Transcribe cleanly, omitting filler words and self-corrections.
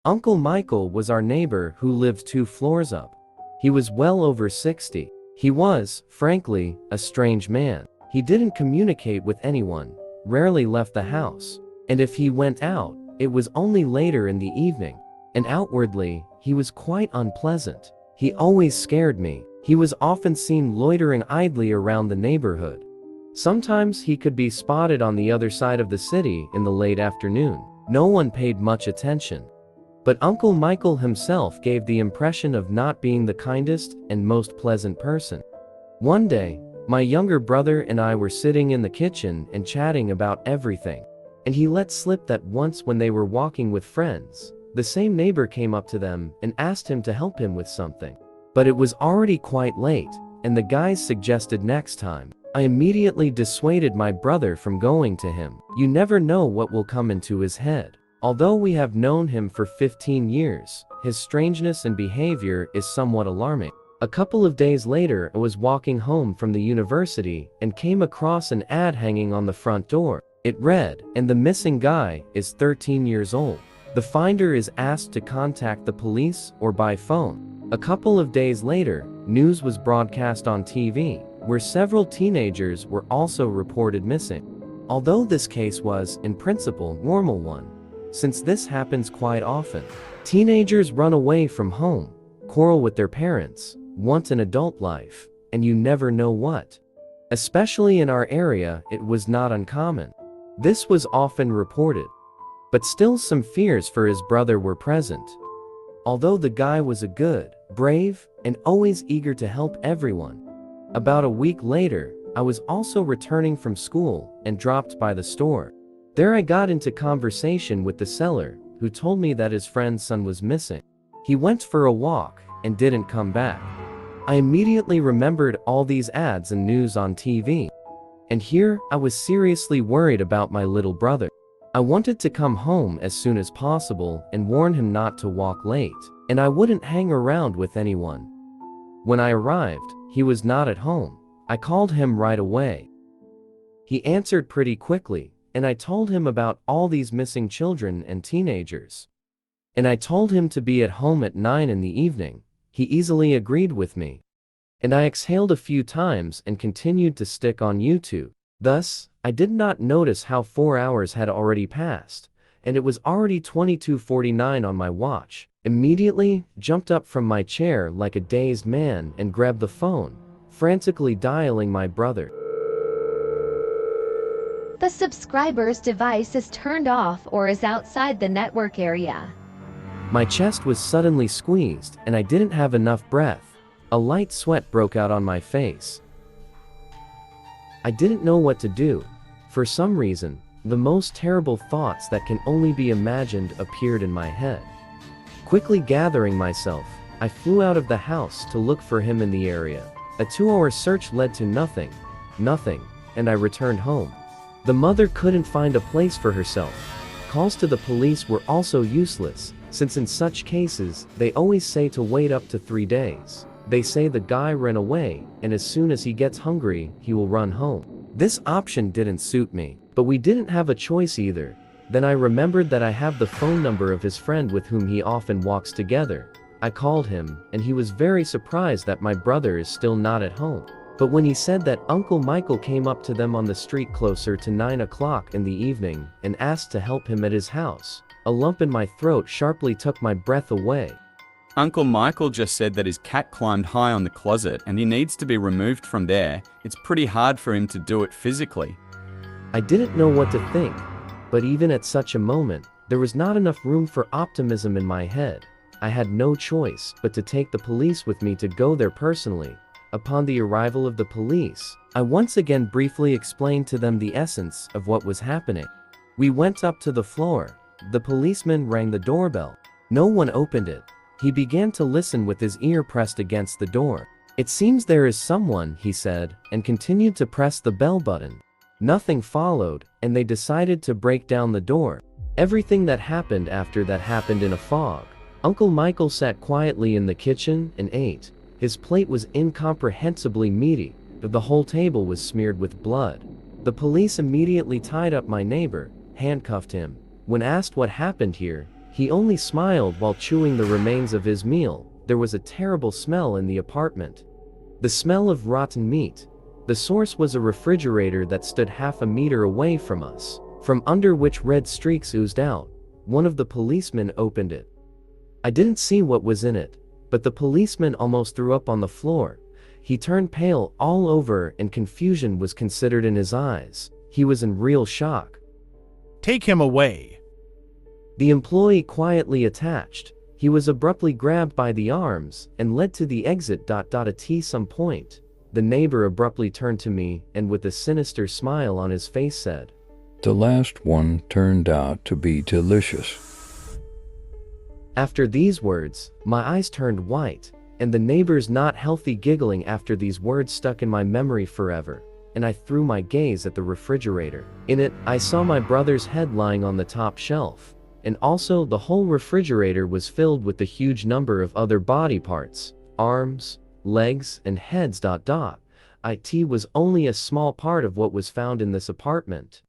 Uncle Michael was our neighbor who lived 2 floors up. He was well over 60. He was, frankly, a strange man. He didn't communicate with anyone, rarely left the house, and if he went out, it was only later in the evening, and outwardly, he was quite unpleasant. He always scared me. He was often seen loitering idly around the neighborhood. Sometimes he could be spotted on the other side of the city in the late afternoon. No one paid much attention. But Uncle Michael himself gave the impression of not being the kindest and most pleasant person. One day, my younger brother and I were sitting in the kitchen and chatting about everything, and he let slip that once when they were walking with friends, the same neighbor came up to them and asked him to help him with something. But it was already quite late, and the guys suggested next time. I immediately dissuaded my brother from going to him. You never know what will come into his head. Although we have known him for 15 years, his strangeness and behavior is somewhat alarming. A couple of days later, I was walking home from the university and came across an ad hanging on the front door. It read, "And the missing guy is 13 years old. The finder is asked to contact the police or by phone." A couple of days later, news was broadcast on TV, where several teenagers were also reported missing. Although this case was, in principle, a normal one, since this happens quite often. Teenagers run away from home, quarrel with their parents, want an adult life, and you never know what. Especially in our area, it was not uncommon. This was often reported. But still some fears for his brother were present. Although the guy was a good, brave, and always eager to help everyone. About a week later, I was also returning from school and dropped by the store. There I got into conversation with the seller, who told me that his friend's son was missing. He went for a walk and didn't come back. I immediately remembered all these ads and news on TV. And here, I was seriously worried about my little brother. I wanted to come home as soon as possible and warn him not to walk late, and I wouldn't hang around with anyone. When I arrived, he was not at home. I called him right away. He answered pretty quickly, and I told him about all these missing children and teenagers. And I told him to be at home at 9 in the evening. He easily agreed with me. And I exhaled a few times and continued to stick on YouTube. Thus, I did not notice how 4 hours had already passed, and it was already 22:49 on my watch. Immediately, jumped up from my chair like a dazed man and grabbed the phone, frantically dialing my brother. The subscriber's device is turned off or is outside the network area. My chest was suddenly squeezed, and I didn't have enough breath. A light sweat broke out on my face. I didn't know what to do. For some reason, the most terrible thoughts that can only be imagined appeared in my head. Quickly gathering myself, I flew out of the house to look for him in the area. A 2-hour search led to nothing, and I returned home. The mother couldn't find a place for herself. Calls to the police were also useless, since in such cases, they always say to wait up to 3 days. They say the guy ran away, and as soon as he gets hungry, he will run home. This option didn't suit me, but we didn't have a choice either. Then I remembered that I have the phone number of his friend with whom he often walks together. I called him, and he was very surprised that my brother is still not at home. But when he said that Uncle Michael came up to them on the street closer to 9 o'clock in the evening and asked to help him at his house, a lump in my throat sharply took my breath away. Uncle Michael just said that his cat climbed high on the closet and he needs to be removed from there. It's pretty hard for him to do it physically. I didn't know what to think, but even at such a moment, there was not enough room for optimism in my head. I had no choice but to take the police with me to go there personally. Upon the arrival of the police, I once again briefly explained to them the essence of what was happening. We went up to the floor. The policeman rang the doorbell. No one opened it. He began to listen with his ear pressed against the door. "It seems there is someone," he said, and continued to press the bell button. Nothing followed, and they decided to break down the door. Everything that happened after that happened in a fog. Uncle Michael sat quietly in the kitchen and ate. His plate was incomprehensibly meaty, but the whole table was smeared with blood. The police immediately tied up my neighbor, handcuffed him. When asked what happened here, He only smiled while chewing the remains of his meal. There was a terrible smell in the apartment. The smell of rotten meat. The source was a refrigerator that stood half a meter away from us, from under which red streaks oozed out. One of the policemen opened it. I didn't see what was in it, but the policeman almost threw up on the floor. He turned pale all over and confusion was considered in his eyes. He was in real shock. Take him away. The employee quietly attached. He was abruptly grabbed by the arms and led to the exit. At some point, the neighbor abruptly turned to me and with a sinister smile on his face said, "The last one turned out to be delicious." After these words, my eyes turned white, and the neighbor's not healthy giggling after these words stuck in my memory forever, and I threw my gaze at the refrigerator. In it, I saw my brother's head lying on the top shelf, and also the whole refrigerator was filled with the huge number of other body parts, arms, legs, and heads. It was only a small part of what was found in this apartment.